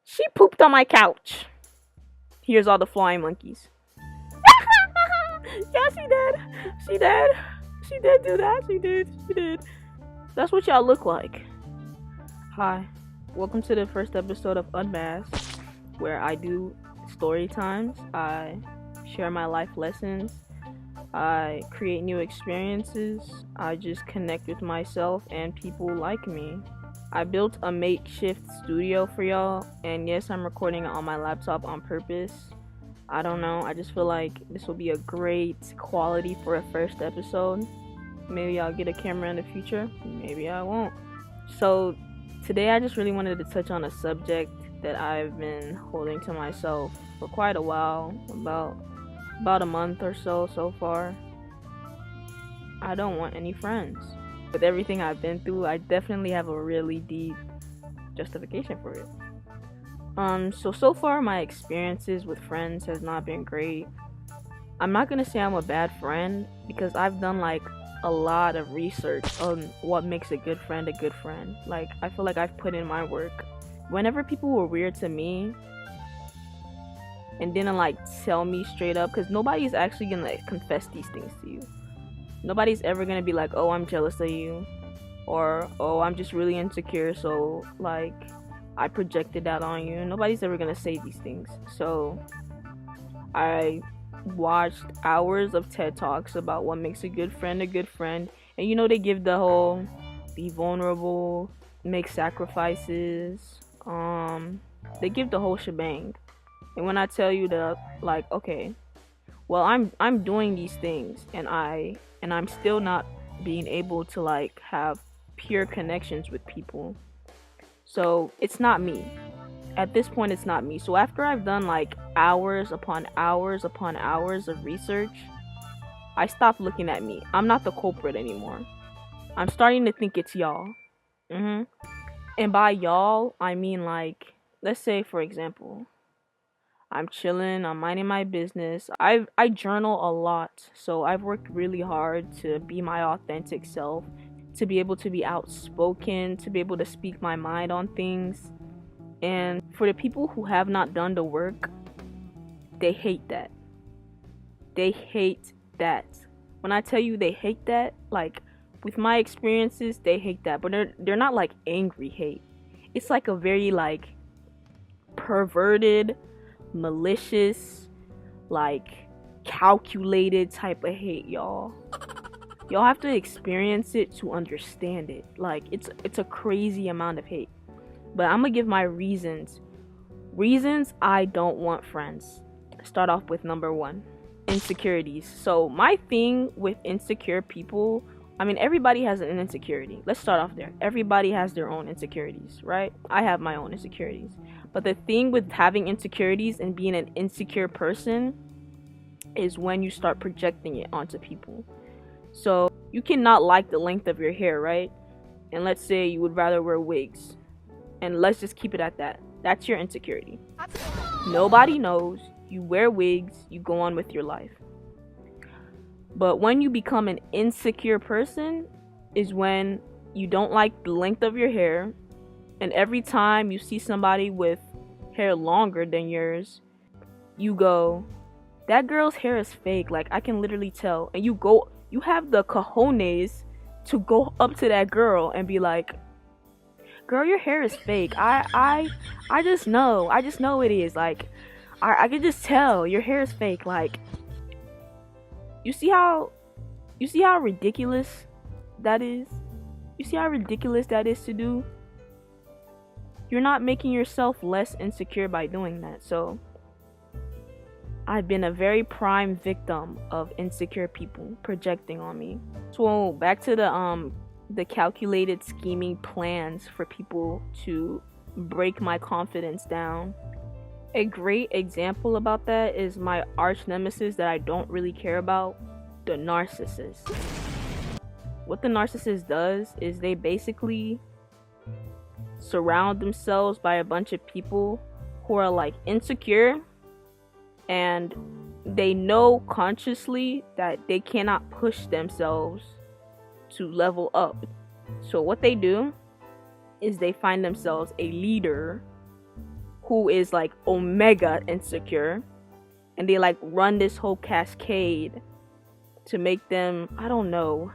She pooped on my couch. Here's all the flying monkeys. Yeah, she did. She did. She did do that. She did. She did. That's what y'all look like. Hi. Welcome to the first episode of Unmask, where I do story times. I share my life lessons. I create new experiences. I just connect with myself and people like me. I built a makeshift studio for y'all, and yes, I'm recording it on my laptop on purpose. I don't know, I just feel like this will be a great quality for a first episode. Maybe I'll get a camera in the future, maybe I won't. So today I just really wanted to touch on a subject that I've been holding to myself for quite a while, about a month or so far. I don't want any friends. With everything I've been through, I definitely have a really deep justification for it. So far my experiences with friends has not been great. I'm not gonna say I'm a bad friend because I've done like a lot of research on what makes a good friend a good friend. Like, I feel like I've put in my work. Whenever people were weird to me and didn't like tell me straight up, because nobody's actually gonna like, confess these things to you. Nobody's ever gonna be like, oh, I'm jealous of you, or oh, I'm just really insecure, so like I projected that on you. Nobody's ever gonna say these things. So I watched hours of TED Talks about what makes a good friend, and you know, they give the whole be vulnerable, make sacrifices, they give the whole shebang. And when I tell you that, like, okay, well, I'm doing these things, and I'm still not being able to like have pure connections with people. So it's not me. At this point, it's not me. So after I've done like hours upon hours upon hours of research, I stopped looking at me. I'm not the culprit anymore. I'm starting to think it's y'all. And by y'all, I mean like, let's say for example, I'm chilling, I'm minding my business. I journal a lot, so I've worked really hard to be my authentic self, to be able to be outspoken, to be able to speak my mind on things. And for the people who have not done the work, they hate that. They hate that. When I tell you they hate that, like with my experiences, they hate that. But they're not like angry hate. It's like a very like perverted, malicious, like calculated type of hate, y'all. Y'all have to experience it to understand it. Like, it's a crazy amount of hate. But I'm gonna give my reasons I don't want friends. Start off with number 1, insecurities. So my thing with insecure people, I mean, everybody has an insecurity. Let's start off there. Everybody has their own insecurities, right? I have my own insecurities. But the thing with having insecurities and being an insecure person is when you start projecting it onto people. So you cannot like the length of your hair, right? And let's say you would rather wear wigs. And let's just keep it at that. That's your insecurity. Nobody knows. You wear wigs, you go on with your life. But when you become an insecure person is when you don't like the length of your hair, and every time you see somebody with hair longer than yours, you go, that girl's hair is fake. Like, I can literally tell. And you have the cojones to go up to that girl and be like, girl, your hair is fake. I just know it is. Like, I can just tell your hair is fake. Like, you see how ridiculous that is? You see how ridiculous that is to do? You're not making yourself less insecure by doing that. So I've been a very prime victim of insecure people projecting on me. So back to the calculated scheming plans for people to break my confidence down. A great example about that is my arch nemesis that I don't really care about, the narcissist. What the narcissist does is they basically surround themselves by a bunch of people who are like insecure, and they know consciously that they cannot push themselves to level up. So what they do is they find themselves a leader who is like omega insecure, and they like run this whole cascade to make them, I don't know,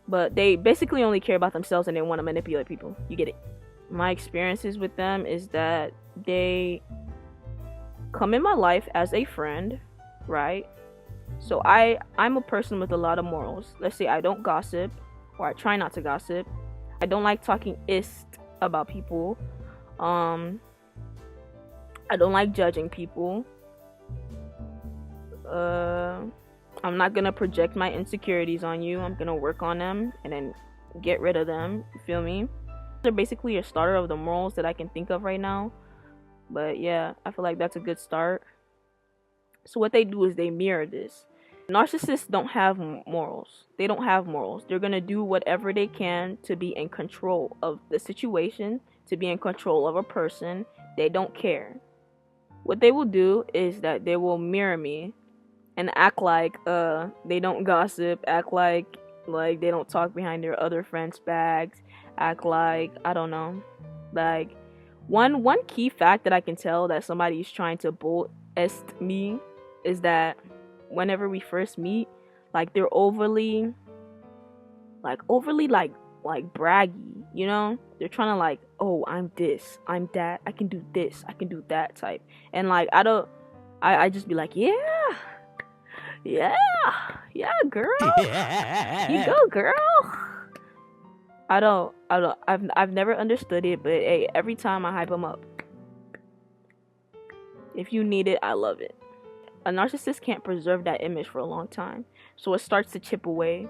but they basically only care about themselves and they want to manipulate people. You get it. My experiences with them is that they come in my life as a friend, right? So I'm a person with a lot of morals. Let's say I don't gossip, or I try not to gossip. I don't like talking about people. I don't like judging people. I'm not gonna project my insecurities on you. I'm gonna work on them and then get rid of them. You feel me? They're basically a starter of the morals that I can think of right now. But yeah, I feel like that's a good start. So what they do is they mirror this. Narcissists don't have morals. They don't have morals. They're gonna do whatever they can to be in control of the situation, to be in control of a person. They don't care. What they will do is that they will mirror me and act like they don't gossip, act like they don't talk behind their other friends' backs, act like, I don't know. Like one key fact that I can tell that somebody is trying to bull-est me is that whenever we first meet, like they're overly braggy, you know? They're trying to like, oh, I'm this, I'm that, I can do this, I can do that type. And like I just be like, yeah, girl. You go, girl. I've never understood it, but hey, every time I hype them up. If you need it, I love it. A narcissist can't preserve that image for a long time, so it starts to chip away,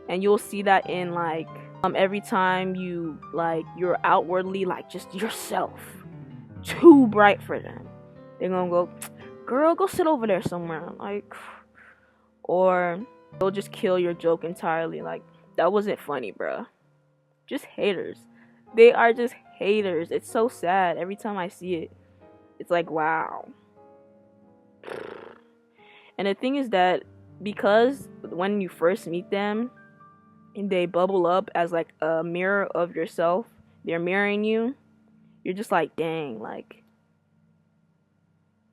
and you'll see that in like every time you're outwardly like just yourself, too bright for them, they're gonna go, girl, go sit over there somewhere, like, or they'll just kill your joke entirely, like, that wasn't funny, bruh. Just haters. They are just haters. It's so sad every time I see it. It's like, wow. And the thing is that because when you first meet them and they bubble up as like a mirror of yourself, they're mirroring you, you're just like, dang, like,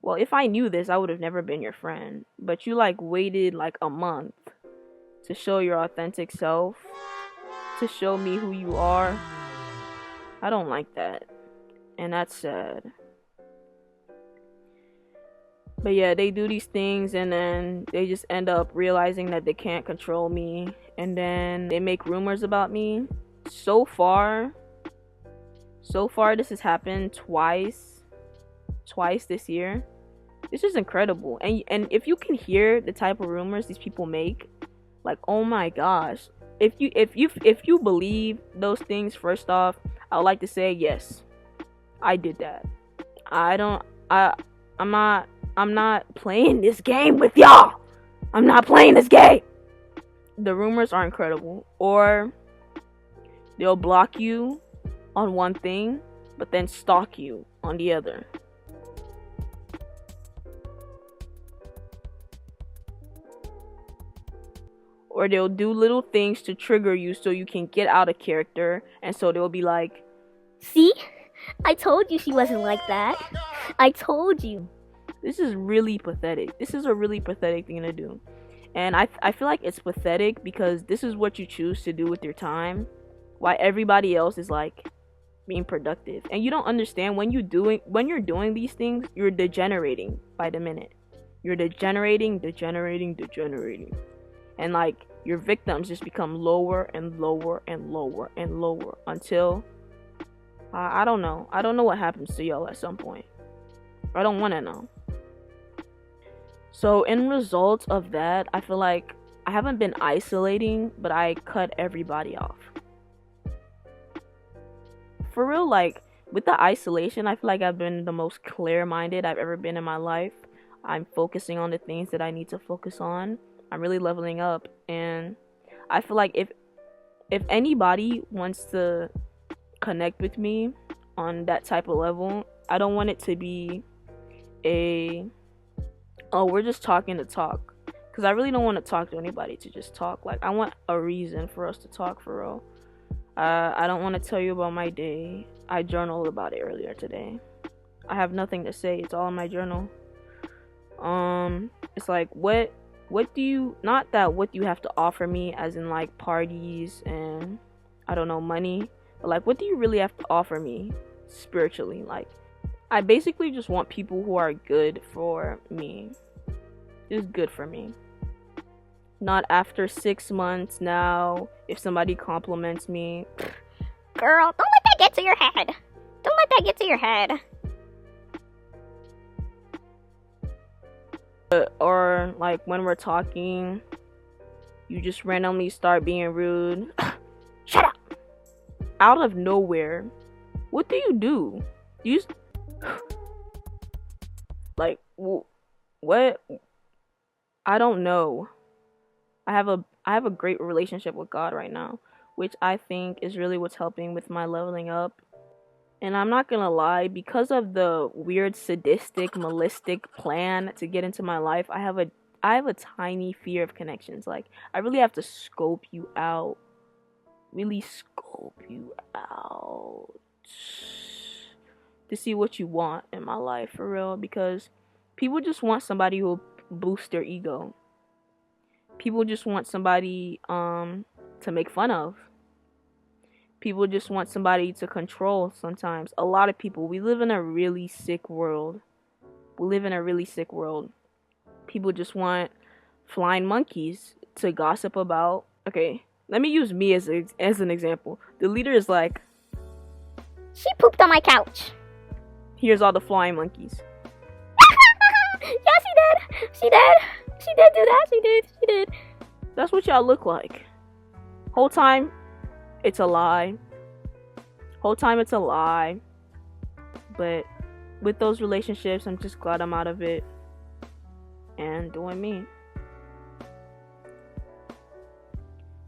well, if I knew this, I would have never been your friend. But you like waited like a month to show your authentic self, to show me who you are. I don't like that, and that's sad. But yeah, they do these things and then they just end up realizing that they can't control me, and then they make rumors about me. So far this has happened twice this year. This is incredible. And if you can hear the type of rumors these people make, like, oh my gosh. If you believe those things, first off, I would like to say yes, I did that. I'm not playing this game with y'all. I'm not playing this game. The rumors are incredible. Or they'll block you on one thing, but then stalk you on the other. Or they'll do little things to trigger you so you can get out of character. And so they'll be like, see? I told you she wasn't like that. I told you. This is really pathetic. This is a really pathetic thing to do. And I feel like it's pathetic because this is what you choose to do with your time, while everybody else is like being productive. And you don't understand when you're doing these things, you're degenerating by the minute. You're degenerating. And like your victims just become lower and lower and lower and lower until I don't know. I don't know what happens to y'all at some point. I don't want to know. So in result of that, I feel like I haven't been isolating, but I cut everybody off. For real, like with the isolation, I feel like I've been the most clear-minded I've ever been in my life. I'm focusing on the things that I need to focus on. I'm really leveling up, and I feel like if anybody wants to connect with me on that type of level, I don't want it to be we're just talking to talk, because I really don't want to talk to anybody to just talk. Like, I want a reason for us to talk, for real. I don't want to tell you about my day. I journaled about it earlier today. I have nothing to say. It's all in my journal. It's like what do you, not that what you have to offer me as in like parties and I don't know, money, but like what do you really have to offer me spiritually? Like I basically just want people who are good for me. Just good for me. Not after 6 months now, if somebody compliments me. Girl, don't let that get to your head. Don't let that get to your head. Or like when we're talking, you just randomly start being rude. Shut up! Out of nowhere. What do you do? You like what? I don't know. I have a great relationship with God right now, which I think is really what's helping with my leveling up. And I'm not gonna lie, because of the weird sadistic, malistic plan to get into my life, I have a tiny fear of connections. Like I really have to scope you out. Really scope you out to see what you want in my life for real, because people just want somebody who will boost their ego. People just want somebody to make fun of. People just want somebody to control sometimes. A lot of people. We live in a really sick world. People just want flying monkeys to gossip about. Okay, let me use me as an example. The leader is like, she pooped on my couch. Here's all the flying monkeys. Yeah, she did. She did do that. She did. That's what y'all look like. Whole time, it's a lie. But with those relationships, I'm just glad I'm out of it and doing me.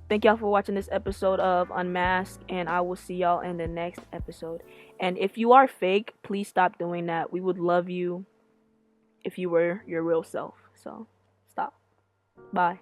Thank y'all for watching this episode of Unmasked, and I will see y'all in the next episode. And if you are fake, please stop doing that. We would love you if you were your real self. So, stop. Bye.